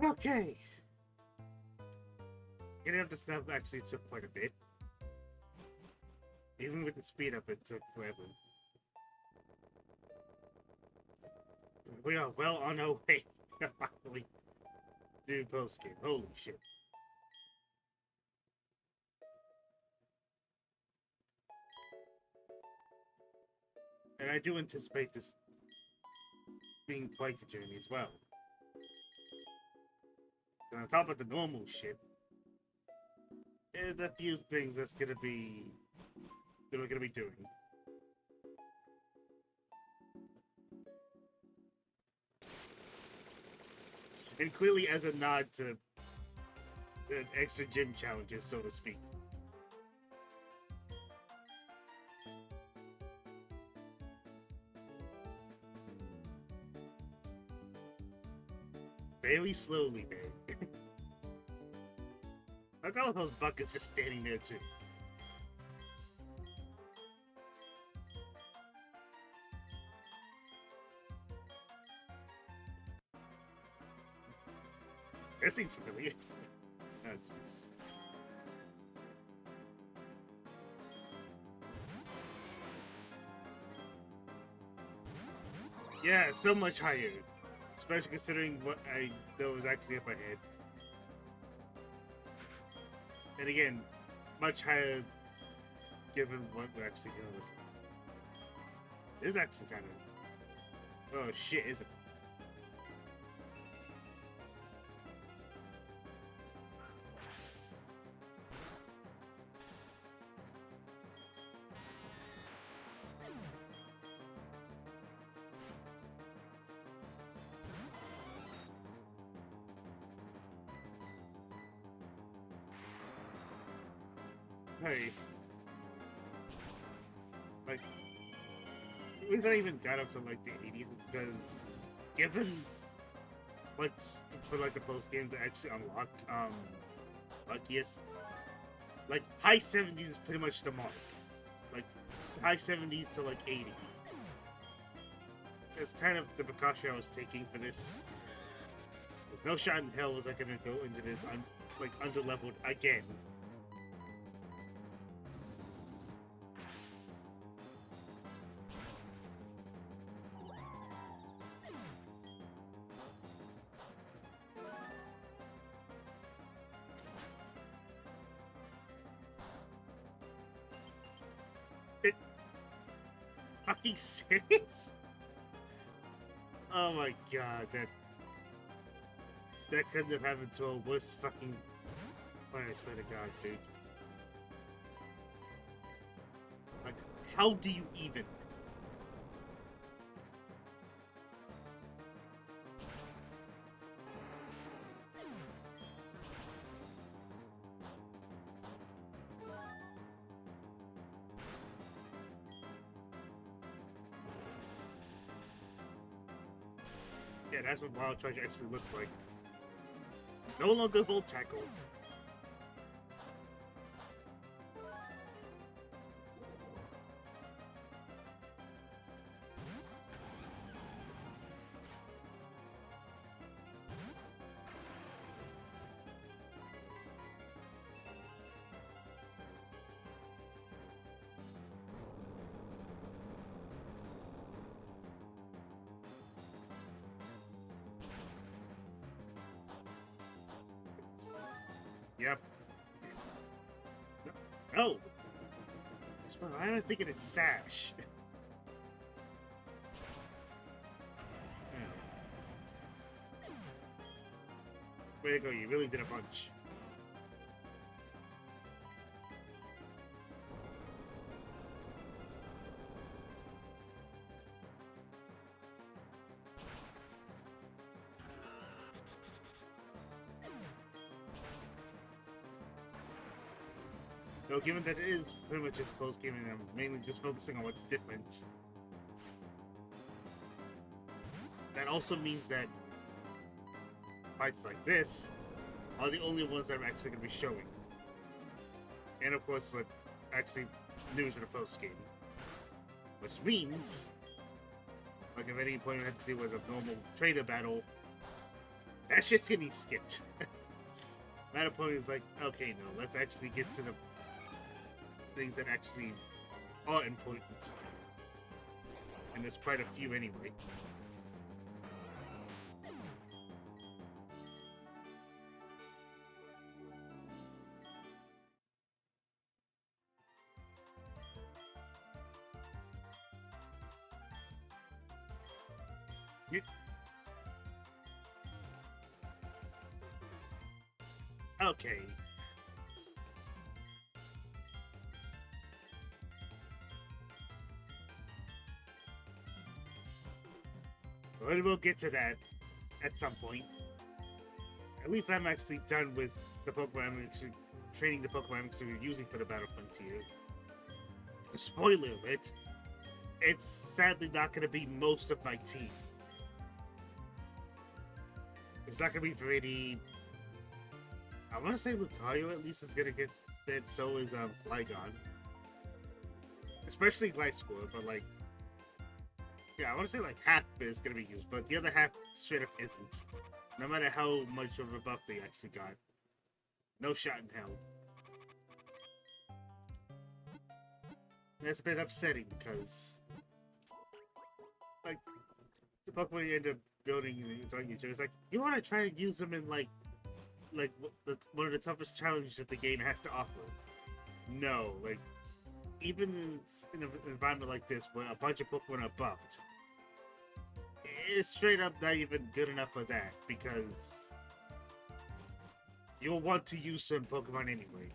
Okay. Getting up to stuff actually took quite a bit. Even with the speed up, it took forever. We are well on our way to finally do post game. Holy shit. And I do anticipate this being quite a journey as well. And on top of the normal shit, there's a few things that we're gonna be doing. And clearly as a nod to extra gym challenges, so to speak. Very slowly, man. I love how Buck is just standing there too. That seems familiar. Oh, jeez. Yeah, so much higher. Especially considering what I know was actually up ahead. And again, much higher given what we're actually dealing with. It is actually kind of... Oh shit, is it? Hey. Like, we've not even got up to like the 80s because given what's for like the post game to actually unlock luckiest, like high 70s is pretty much the mark. Like high 70s to like 80. That's kind of the precaution I was taking for this. There's no shot in hell was I gonna go into this like under-leveled again. Fucking serious? Oh my god, that couldn't have happened to a worse fucking... I swear to god, dude. Like, how do you even? Yeah, that's what Wild Charge actually looks like. No longer Volt Tackle. Yep. No! I'm not thinking it's Sash. Way to go, you really did a bunch. So given that it is pretty much just post game and I'm mainly just focusing on what's different, that also means that fights like this are the only ones that I'm actually going to be showing. And of course, like, actually news in the post game. Which means, like, if at any point I have to deal with a normal trader battle, That's just getting skipped. That point is like, okay, no, let's actually get to the things that actually are important. And there's quite a few anyway. Okay. Well, we'll get to that at some point. At least I'm actually done with the Pokemon I'm actually training the Pokemon I'm actually using for the Battle Frontier. Spoiler alert, it's sadly not going to be most of my team. It's not going to be pretty. I want to say Lucario at least is going to get that, so is Flygon. Especially Gliscor, but like, yeah, I want to say like half of it is going to be used, but the other half straight up isn't. No matter how much of a buff they actually got. No shot in hell. That's a bit upsetting because, like, the Pokemon you end up building and talking to each other, it's like, you want to try and use them in, like one of the toughest challenges that the game has to offer. No, like, even in an environment like this where a bunch of Pokemon are buffed, it's straight up not even good enough for that, because you'll want to use some Pokemon anyway.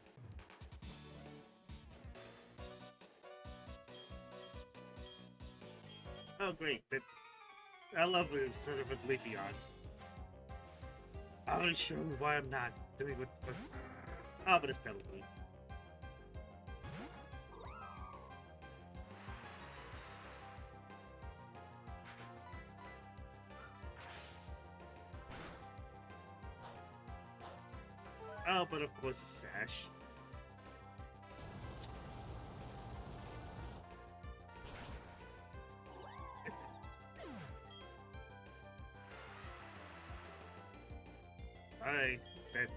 Oh great, I love it instead of a Leafeon. I'm not sure why I'm not doing what. Oh, but it's Pelipper. Oh, but of course it's Sash. Alright, that.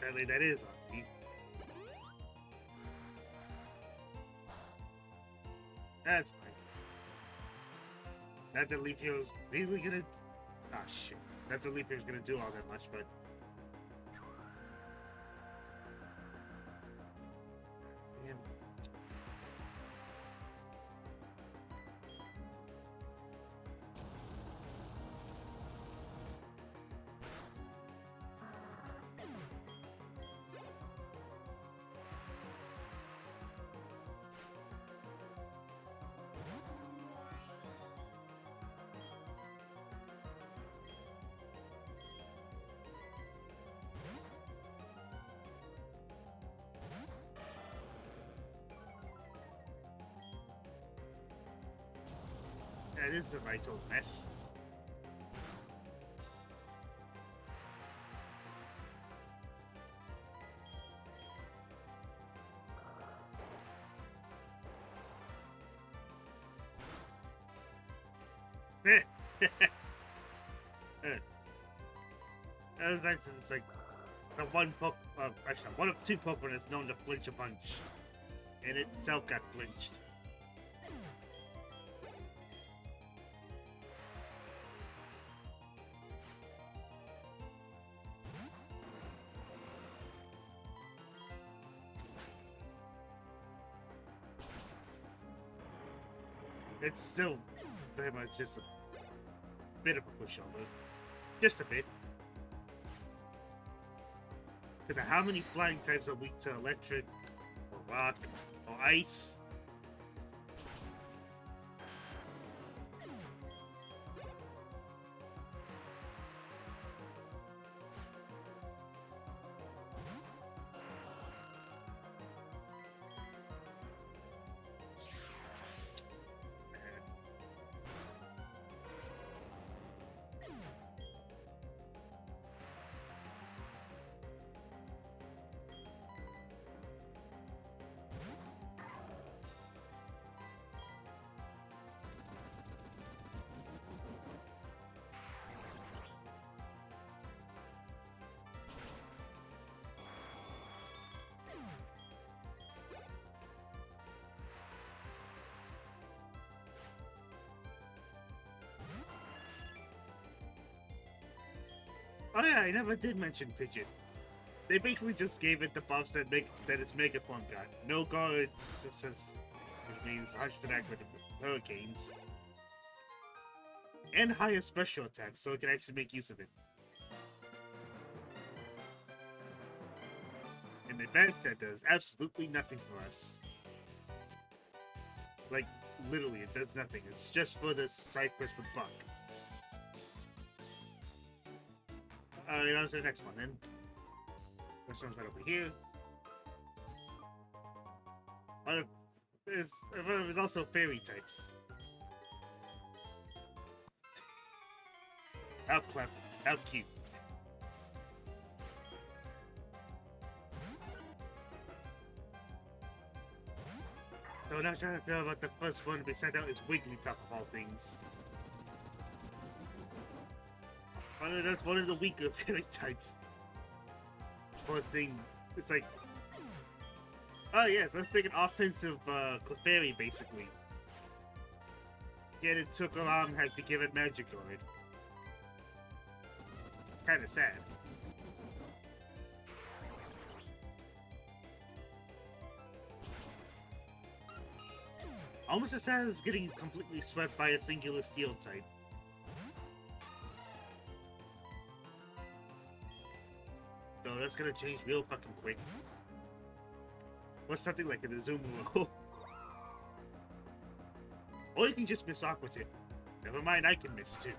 Sadly, that is on me. That's fine. Not that Leafeon's really gonna. Ah, shit. Not that Leafeon's gonna do all that much, but. Damn. That is a right old mess. That was nice. It's like the one actually one of two Pokemon that's known to flinch a bunch, and it itself got flinched. It's still very much just a bit of a pushover. Just a bit. Because how many flying types are weak to electric, or rock, or ice? Oh yeah, I never did mention Pidgeot. They basically just gave it the buffs that its Megaform got. No guards, which means 100% accurate to hurricanes. And higher special attacks, so it can actually make use of it. And the Vector does absolutely nothing for us. Like, literally, it does nothing. It's just for the side quest with Buck. Alright, on to the next one then. This one's right over here. There's also fairy types. How clever. How cute. So I'm not trying to feel about the first one to be sent out is Wigglytuff of all things. That's one of the weaker fairy types. First thing, it's like... Oh yes, let's make an offensive Clefairy, basically. Yet it took a long time to give it Magic Guard. Kinda sad. Almost as sad as getting completely swept by a singular Steel type. Though that's gonna change real fucking quick. Or something like an Azumarill. Or you can just miss Aqua Tip. Never mind, I can miss too.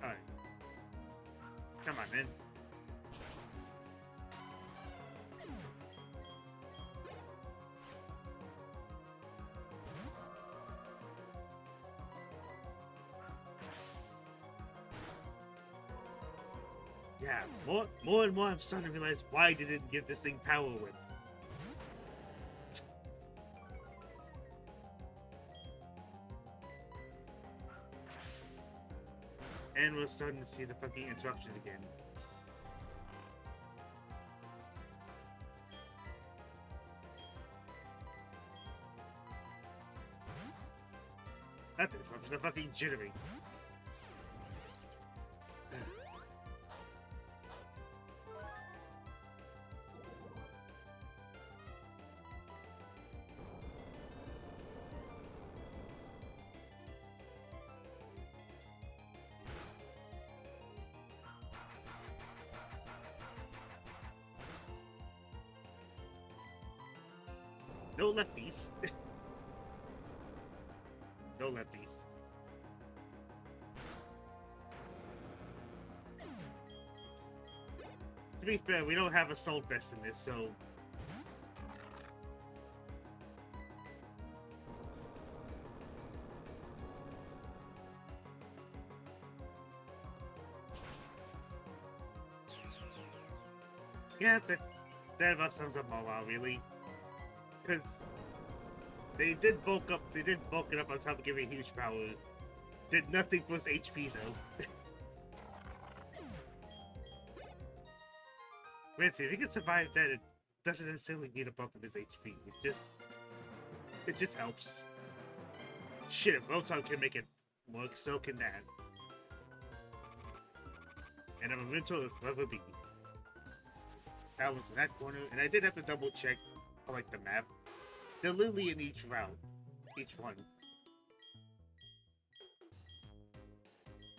Alright. Come on, man. Yeah, more and more I'm starting to realize why they didn't give this thing Power Whip. And we're starting to see the fucking interruption again. That's interruption, the fucking jittery. No lefties. No lefties. To be fair, we don't have a Soul Vest in this, so... Yeah, that about sums up Moa, really. Because they did bulk it up on top of giving huge power. Did nothing for his HP though. Wait, see, if he can survive that, it doesn't necessarily need a bump in his HP. It just helps. Shit, if Rotom can make it work, so can that. And I'm a mentor will forever be. That was in that corner, and I did have to double check for like the map. They're literally in each route. Each one.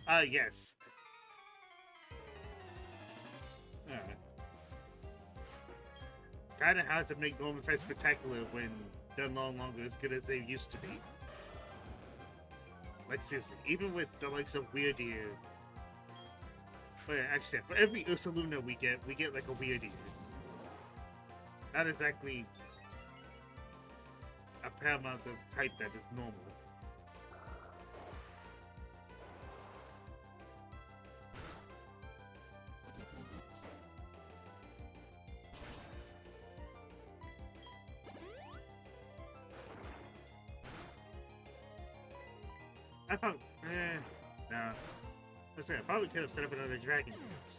Yes. Alright. Kinda hard to make Norman type spectacular when they're no longer as good as they used to be. Like seriously, even with the likes of Weirdeer. But yeah, actually, for every Ursaluna we get like a Weirdeer. Not exactly a paramount of type that is normal. I thought, no. I probably could have set up another Dragon Dance.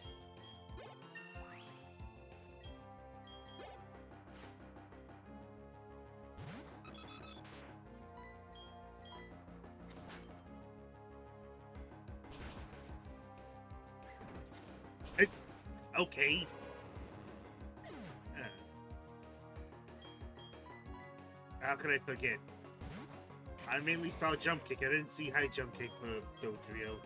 It's okay. Uh, how could I forget? I mainly saw jump kick. I didn't see high jump kick for Dodrio.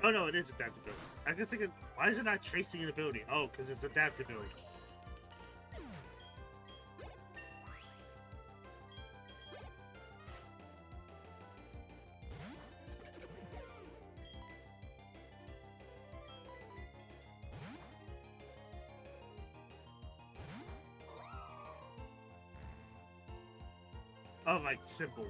Oh no, it is adaptability. I can think of, why is it not tracing an ability? Oh, because it's adaptability. Oh, like simple.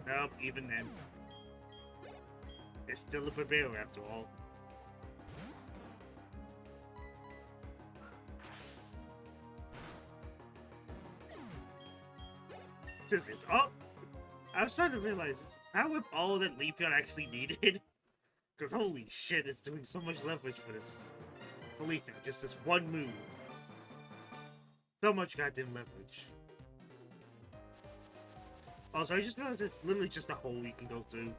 Nope, even then. It's still a Barbero after all. Seriously, oh! I was starting to realize how with all that Leafeon actually needed. Because holy shit, it's doing so much leverage for this. For Leafeon, just this one move. So much goddamn leverage. Also, I just realized it's literally just a hole you can go through.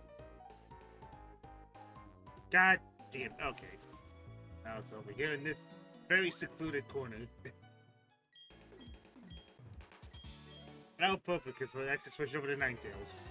God damn. Okay. Now it's over here in this very secluded corner. Now perfect, because we'll actually switch over to Ninetales.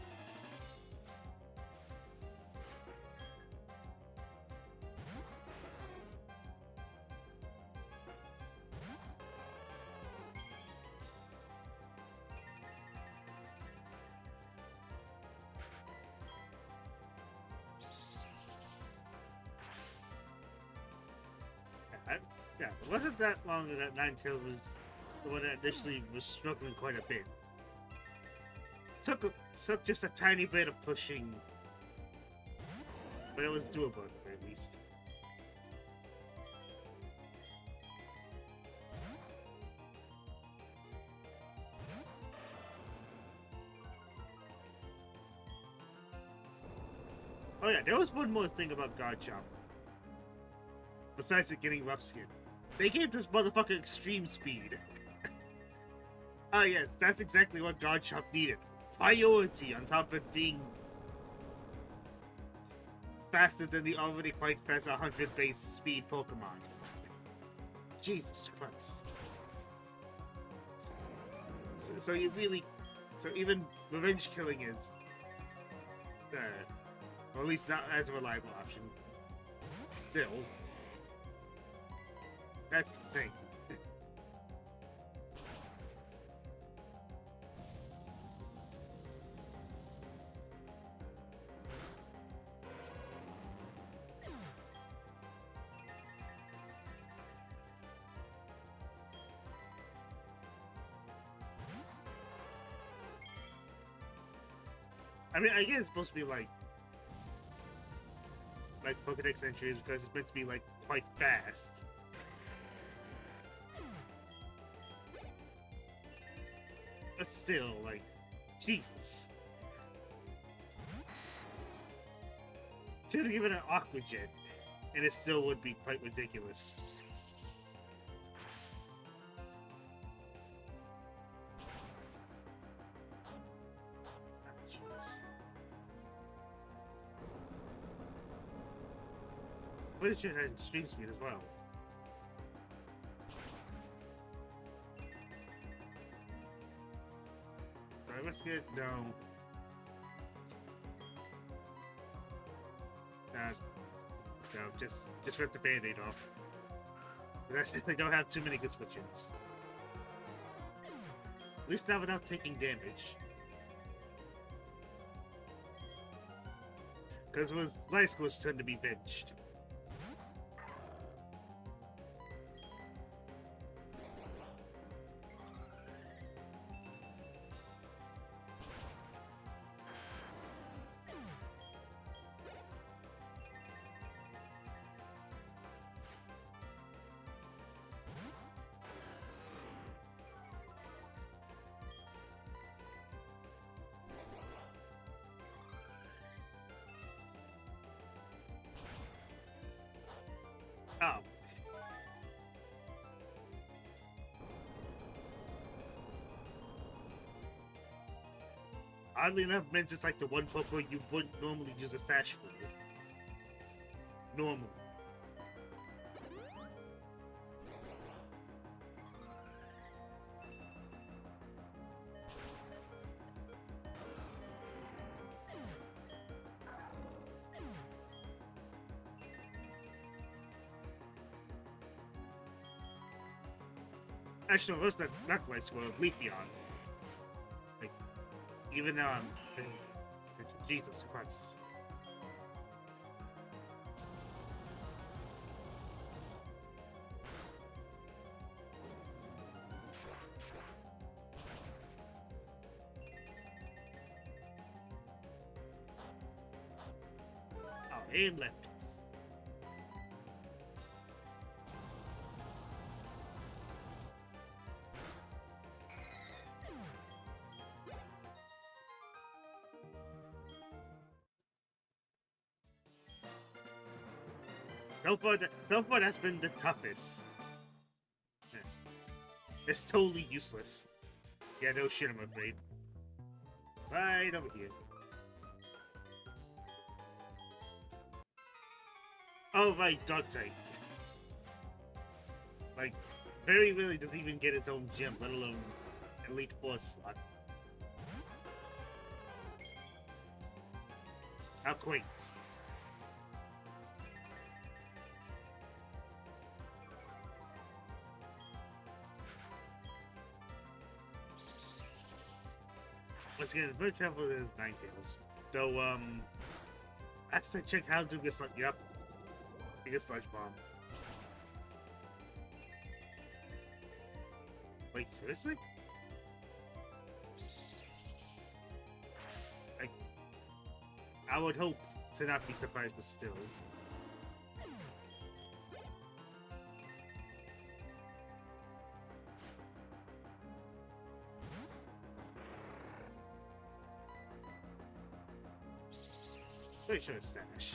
Yeah, it wasn't that long ago that Ninetales was the one that initially was struggling quite a bit. Took just a tiny bit of pushing, but it was doable at least. Oh yeah, there was one more thing about Garchomp. Besides it getting rough skin. They gave this motherfucker extreme speed. Ah yes, that's exactly what Garchomp needed. Priority on top of being faster than the already quite fast 100 base speed Pokemon. Jesus Christ. So you really... So even revenge killing is... or at least not as a reliable option. Still... That's insane. I mean, I guess it's supposed to be like Pokedex entries because it's meant to be like quite fast. But still, like, Jesus. Should have given an Aqua Jet, and it still would be quite ridiculous. But it should have stream speed as well. Do I risk it? No. No, just rip the band-aid off. But I simply don't have too many good switch-ins. At least not without taking damage. Because with life scores tend to be benched. oddly enough, Min's is like the one Pokemon you wouldn't normally use a Sash for. Normal. Actually, no, that's not quite Squirrel, Leafeon. Like, even though I'm... Jesus Christ. Oh, and lefties. So far that's been the toughest. Yeah. It's totally useless. Yeah, no shit, I'm afraid. Right over here. Oh, right, Dog type. Like, very rarely does it even get its own gym, let alone Elite Four slot. How quaint. Once again, Bird Travel is Ninetales. Though, I have to check how to get like, yep. I get Sludge Bomb. Wait, seriously? Like, I would hope to not be surprised, but still. Pretty sure it's Sash.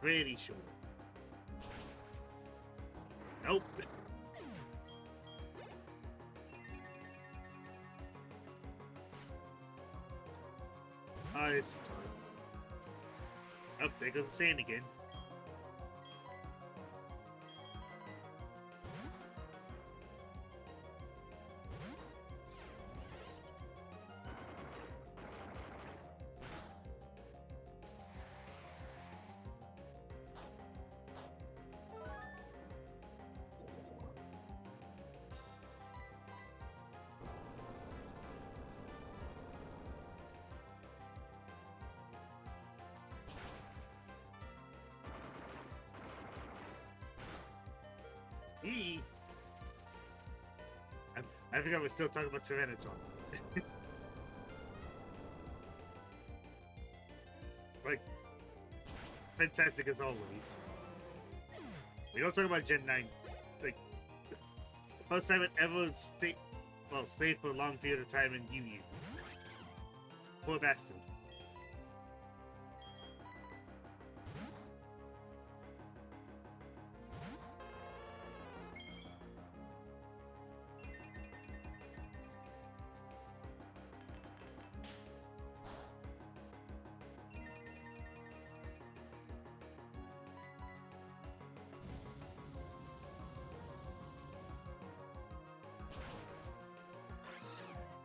Pretty sure. Nope. Oh, this is hard. Oh, there goes the sand again. I think I was still talking about Tyranitar. Like, fantastic as always. We don't talk about Gen 9. Like, the first time it ever stayed for a long period of time in UU. Poor bastard.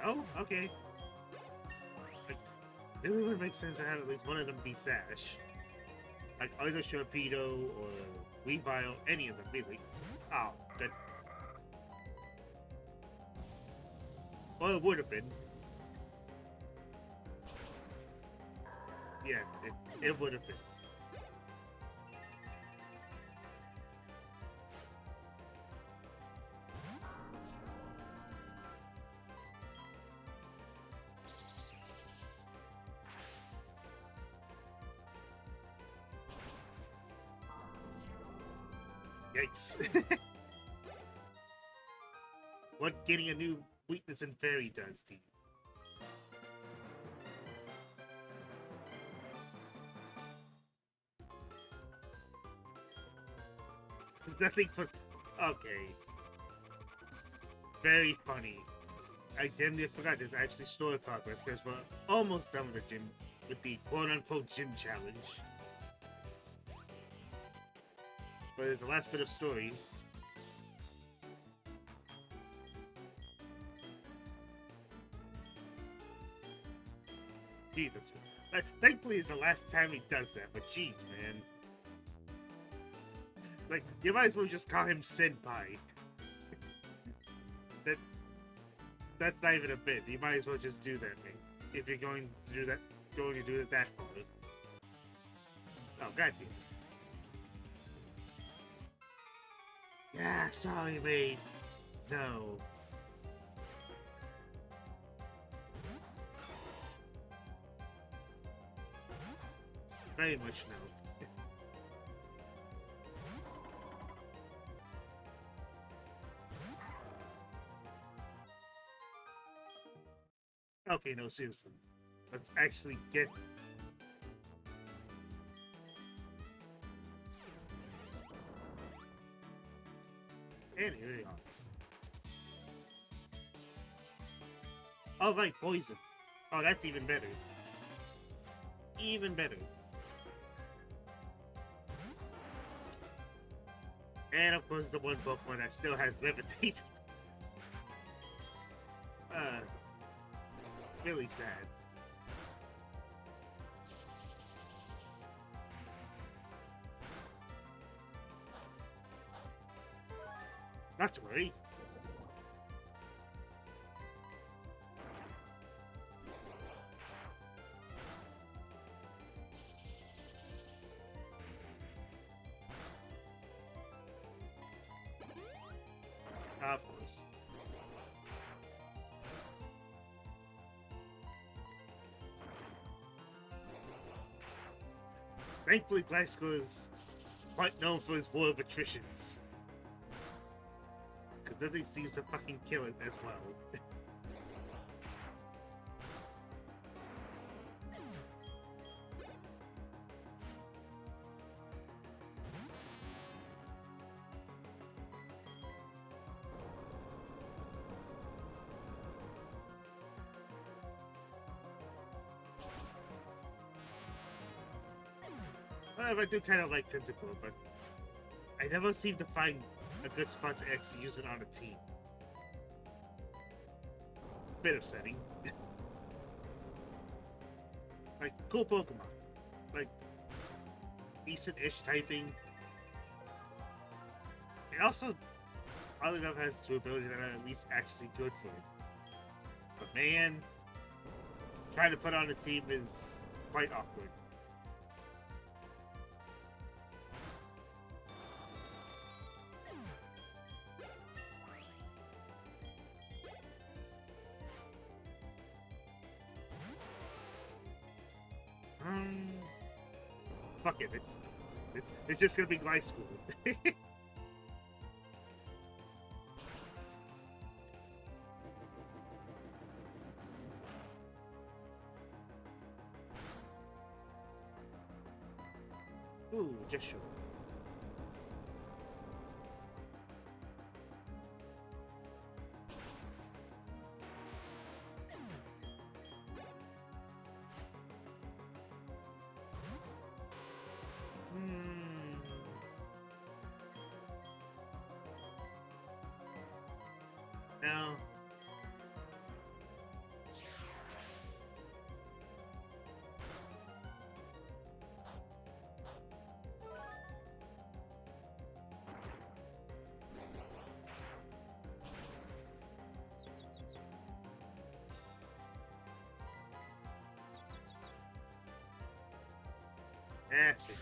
Oh, okay. Like, it really would make sense to have at least one of them be Sash. Like either Sharpedo or Weavile, any of them, really. Oh, that. Well, it would have been. Yeah, it would have been. Yikes. What getting a new weakness in Fairy does to you. There's nothing for... Okay. Very funny. I damn near forgot there's actually story progress because we're almost done with the gym, with the quote-unquote gym challenge. But there's the last bit of story. Jesus. Thankfully, it's the last time he does that, but jeez, man. Like, you might as well just call him Senpai. That's not even a bit. You might as well just do that, man. If you're going to do that, that far. Oh, goddamn. Yeah, sorry, mate. No. Very much no. Okay, no, seriously. Let's actually get... And here we are. Oh, right, poison. Oh, that's even better. Even better. And of course, the one Pokemon that still has Levitate. Really sad. Not to worry. Of course. Thankfully, Glasgow is quite known for his war of attritions. Because nothing seems to fucking kill it as well. However, I do kind of like Tentacle, but I never seem to find a good spot to actually use it on a team. Bit upsetting. Like, cool Pokemon. Like, decent-ish typing. And also, oddly enough, has two abilities that are at least actually good for it. But man, trying to put on a team is quite awkward. Fuck it, it's just gonna be Gly School. Ooh, just sure. No. That's it.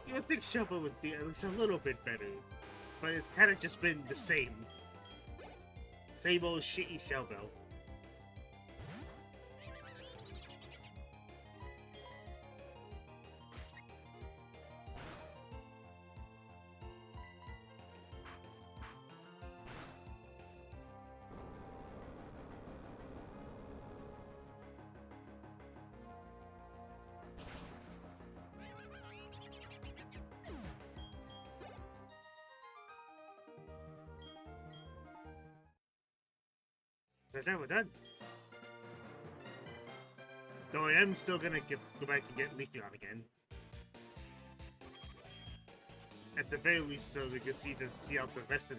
You would think Shovel would be at least a little bit better, but it's kind of just been the same. Same old shitty Shovel. That's how we're done. Though I am still gonna go back and get Leafeon again. At the very least, so we can see out the rest of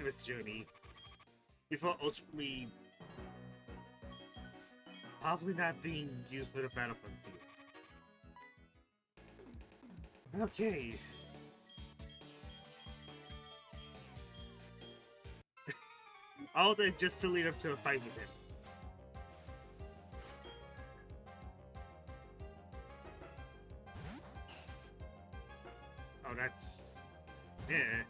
its journey before ultimately probably not being used for the Battle Frontier. Okay. All that just to lead up to a fight with him. Oh, that's... yeah.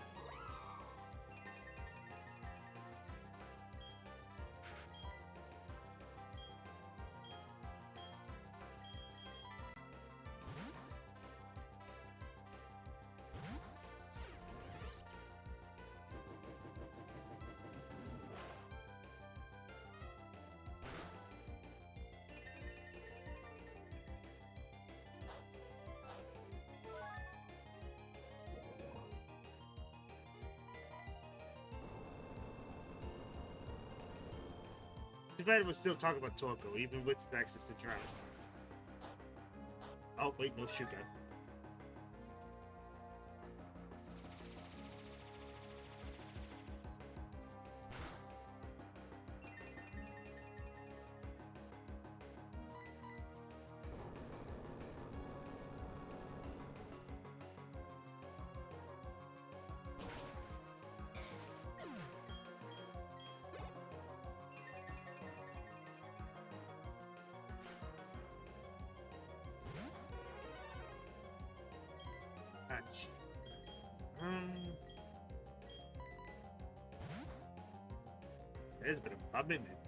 Too bad we're still talking about Torko, even with his access to Drown. Oh, wait, no sugar. There's been a problem in it.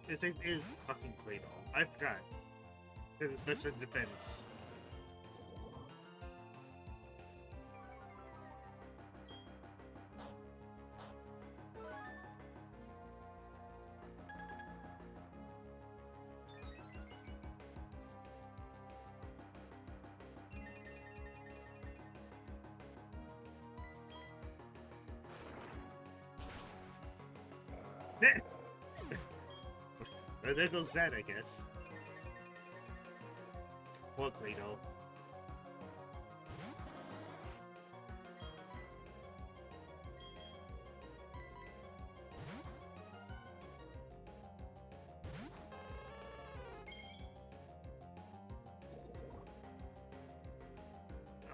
This is fucking Claydol. I forgot. Because it's better than defense. There goes that, I guess. Poor Claydol.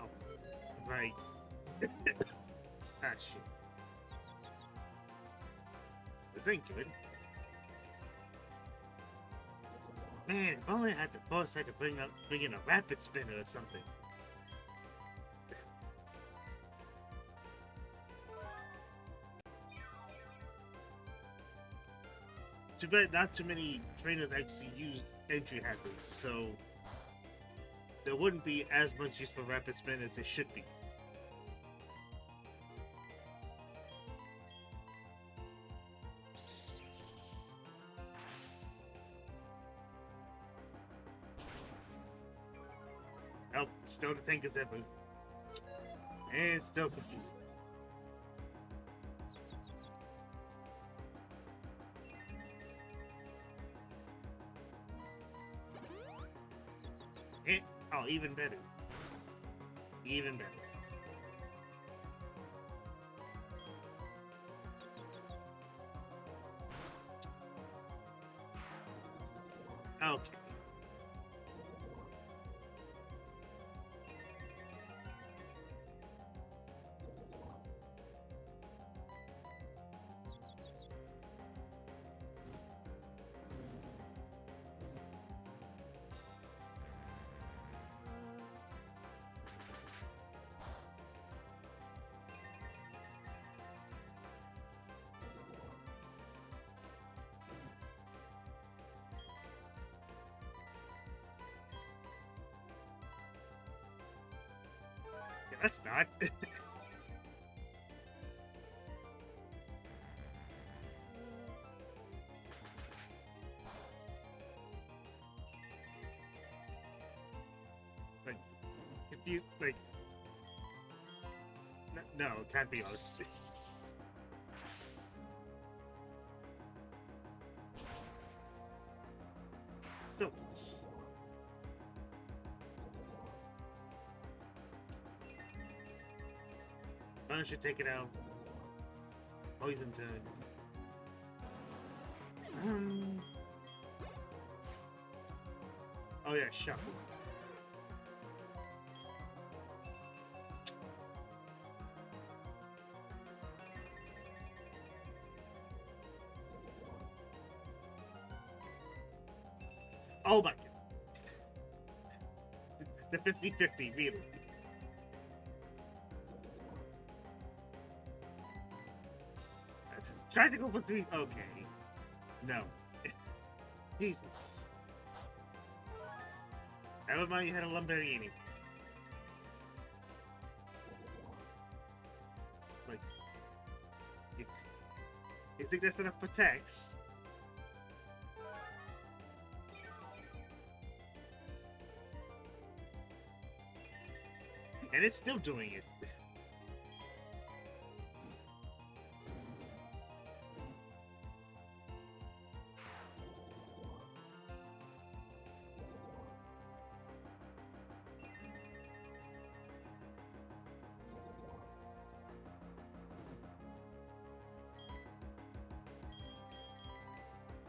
Oh, right. Ah, shit. This ain't good. Man, if only I had the foresight to bring in a rapid spinner or something. Too bad not too many trainers actually use entry hazards, so there wouldn't be as much use for rapid spin as there should be. Nope, still the tank as ever. And still confusing. And, oh, even better. Even better. Okay. That's not. Like, if you, like... No, it can't be us. So close. I should take it out. Poison turn. Oh yeah, shuffle. Oh my god. The 50-50, really. Tried to go for 3. Okay. No. Jesus. Never mind, you had a Lumberini. Like, you think that's enough for Tex? And it's still doing it.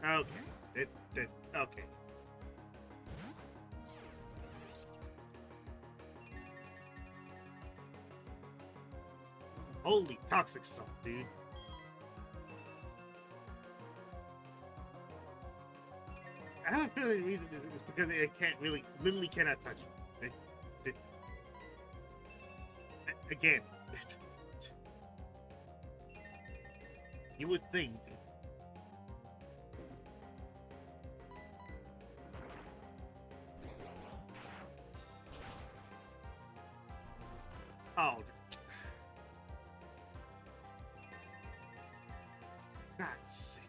Okay. Okay. Holy toxic salt, dude. I have a feeling the reason is because it can't really, literally cannot touch me. Again. You would think. Oh. God's sake.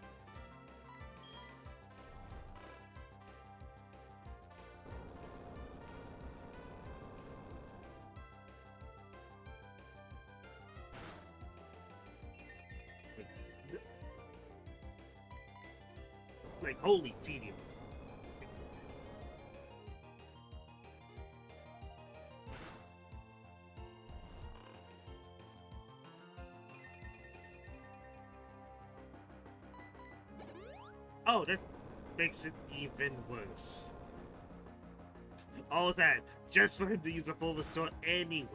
Like, holy tedium. Oh, that makes it even worse. All that, just for him to use a full restore anyway.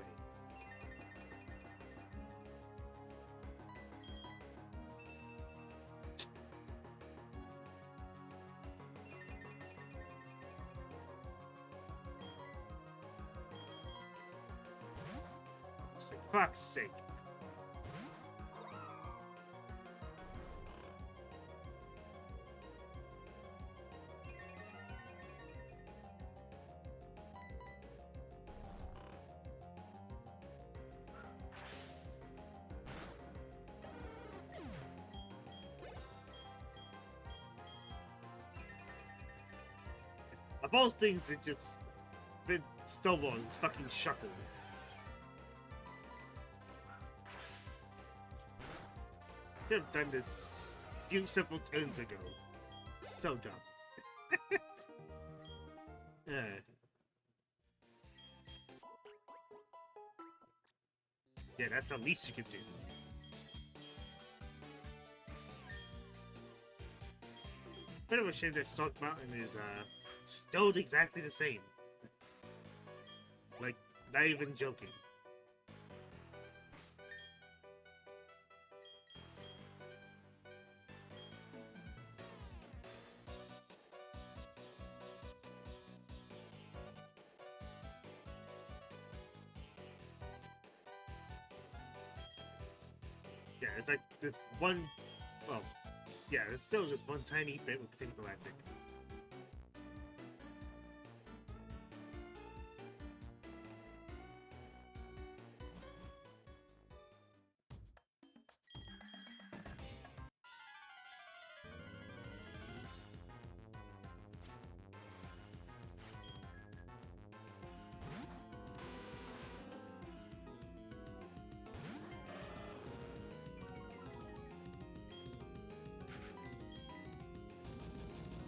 For fuck's sake. Of all things, it just been Stonewall is fucking shuckled. Could have done this few simple turns ago. So dumb. Yeah, that's the least you could do. Bit of a shame that Stock Mountain is still exactly the same. Like, not even joking. Yeah, it's like this one. Well, yeah, it's still just one tiny bit with Team Galactic.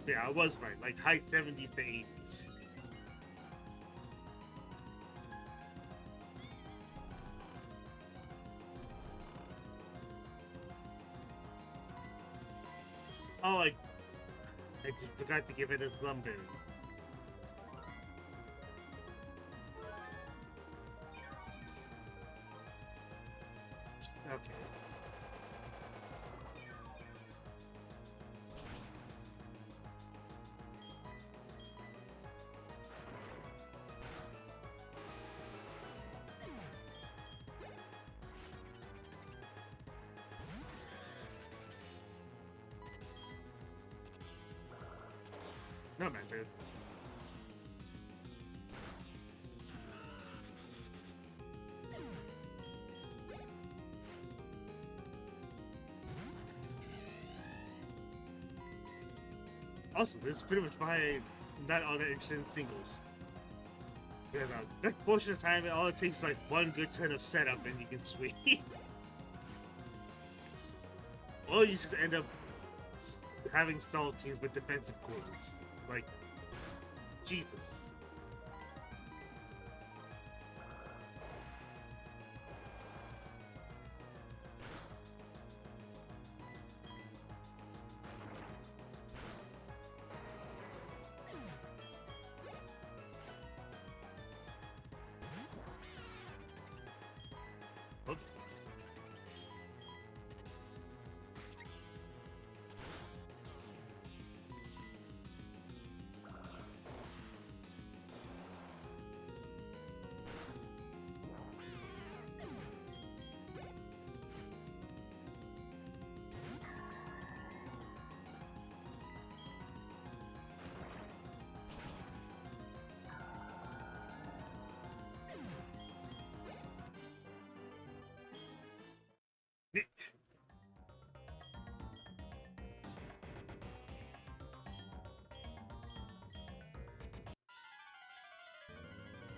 Yeah, I was right. Like high 70s to 80s. Oh, I just forgot to give it a lumberry. Okay. No matter. Also, this is pretty much why I'm not all that interested in singles. Because that portion of time, all it takes is like one good turn of setup and you can sweep. Or you just end up having stall teams with defensive cores. Like, Jesus. Oops.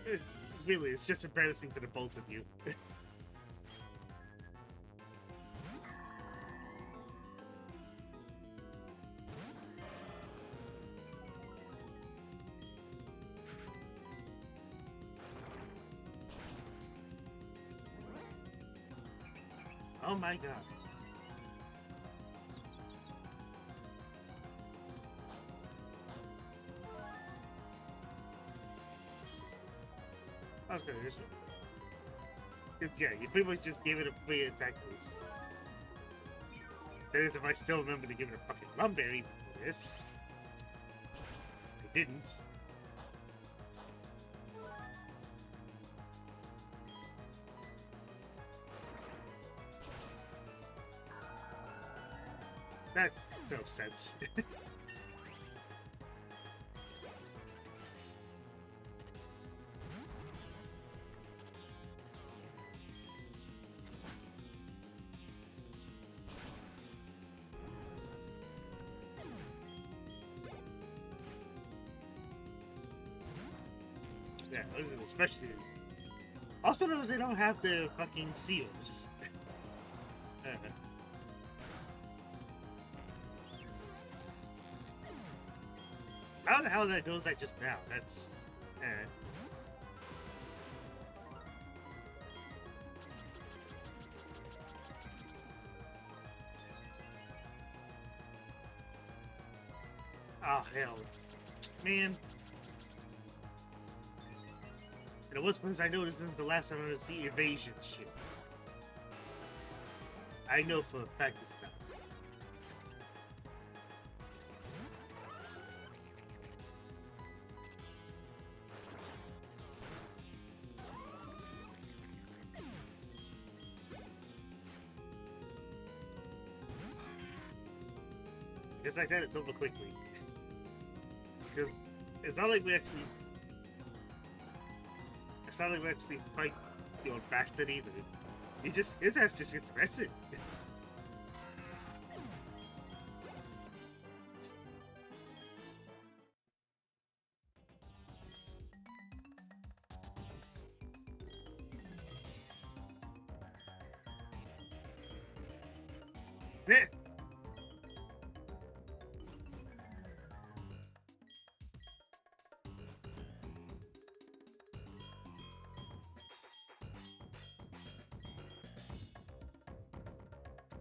It's, really, it's just embarrassing for the both of you. Oh my god. I was gonna just. Yeah, you pretty much just gave it a free attack boost. That is, if I still remember to give it a fucking lumberry for this. I didn't. That's no sense. Yeah, especially. Also, notice they don't have the fucking seals. How the hell did I notice that just now? That's. Oh, hell. Man. And it was because I noticed this is the last time I'm gonna see evasion shit. I know for a fact it's not. Just like that, it's over quickly. Because it's not like we actually. It's not like we actually fight the old bastard either. His ass just gets arrested.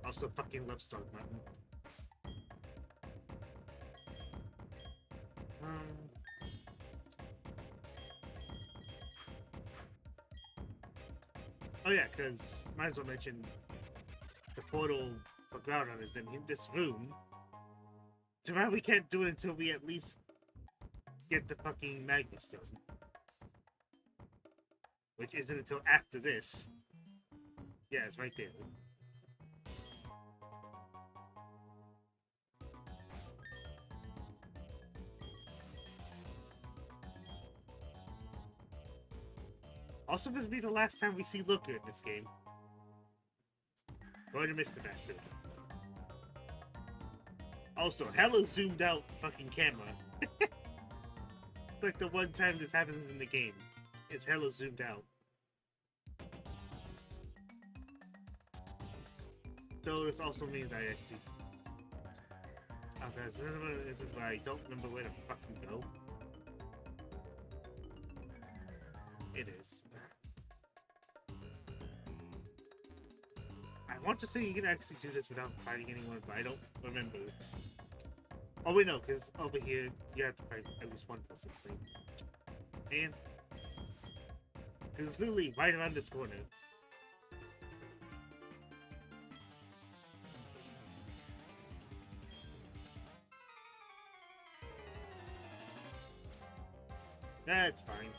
Also, fucking love Start Mountain. Oh yeah, because might as well mention the portal for Groudon is in this room. So now we can't do it until we at least get the fucking Magma Stone. Which isn't until after this. Yeah, it's right there. Also, this will be the last time we see Looker in this game. Going to miss the bastard. Also, hella zoomed out fucking camera. It's like the one time this happens in the game. It's hella zoomed out. Though this also means I actually... Okay, so this is where I don't remember where to fucking go. It is. I want to say you can actually do this without fighting anyone, but I don't remember. Oh wait, no, because over here you have to fight at least one person. And because it's literally right around this corner. That's fine.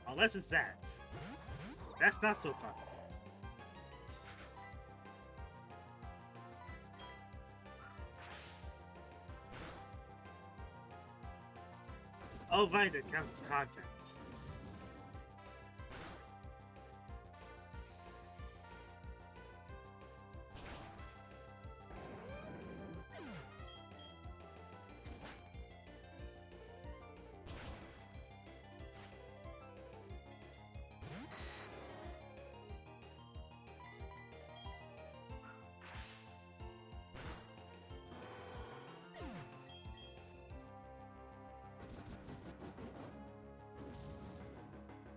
Unless it's that. That's not so fun. Oh right, it counts as contact.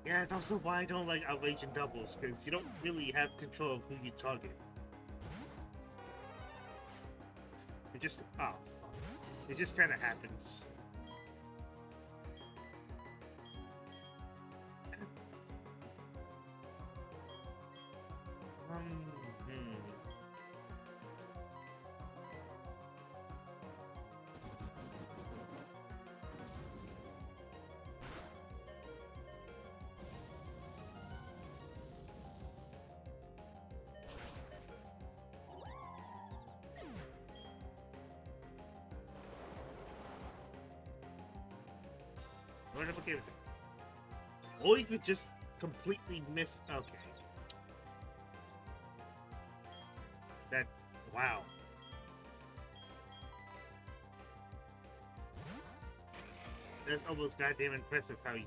Yeah, it's also why I don't like outrage and doubles, because you don't really have control of who you target. It just... oh, it just kind of happens. What am I okay with it? Or you could just completely miss... okay. That... wow. That's almost goddamn impressive how you...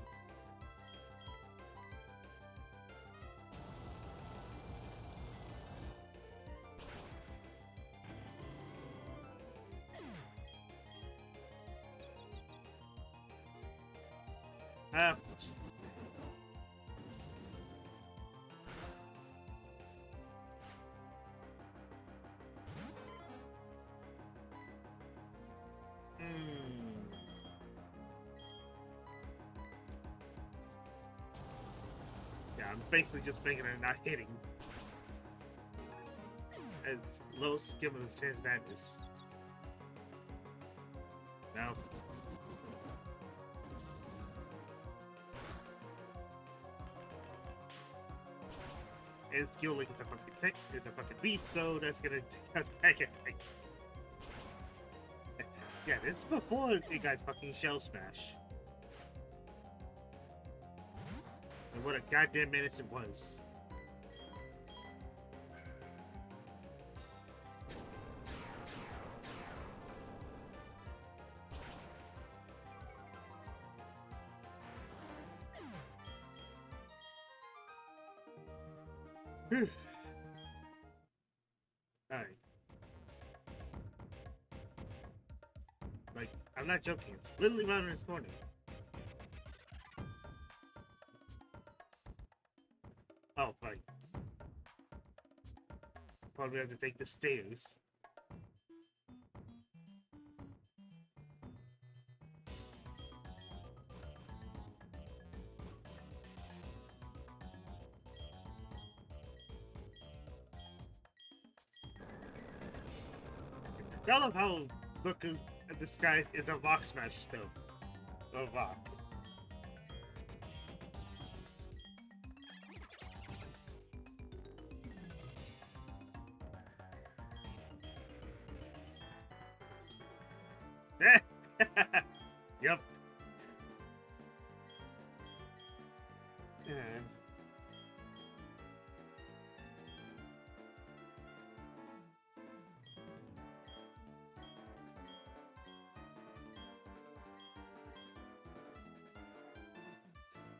of course. Yeah, I'm basically just making it not hitting. As low skill as chance madness. No. And skill link is a fucking tech, is a fucking beast, so that's gonna take out the heck. Yeah, this is before it got fucking shell smash. And what a goddamn menace it was. Alright. Like, I'm not joking, it's literally around this corner. Oh, right. probably have to take the stairs. I love how look is disguised is a rock smash still. A rock. Yep. Yeah.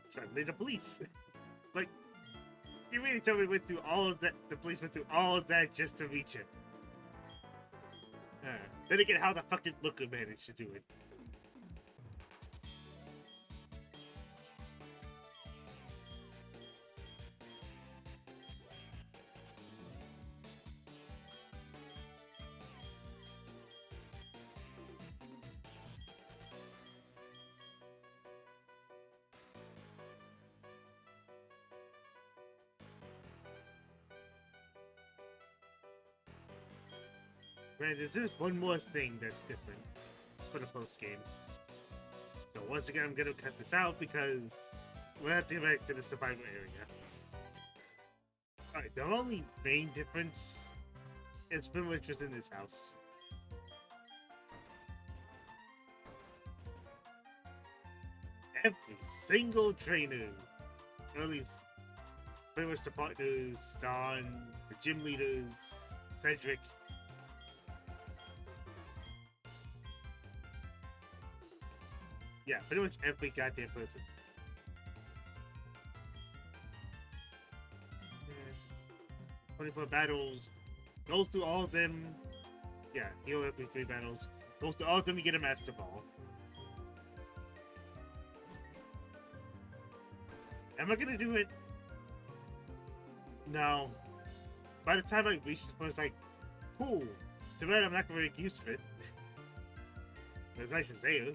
Suddenly the police. Like, you really tell me we went through all of that, the police went through all of that just to reach it. Then again, how the fuck did Looker manage to do it? Granted, there's one more thing that's different for the post game. So once again, I'm gonna cut this out because we'll have to get back to the survival area. Alright, the only main difference is pretty much just in this house. Every single trainer, or at least pretty much the partners, Don, the gym leaders, Cedric. Yeah, pretty much every goddamn person. 24 battles. Goes through all of them. Yeah, heal every 3 battles. Goes through all of them, you get a Master Ball. Am I gonna do it? No. By the time I reach this point, it's like, cool. Too bad I'm not gonna make use of it. As nice as they are.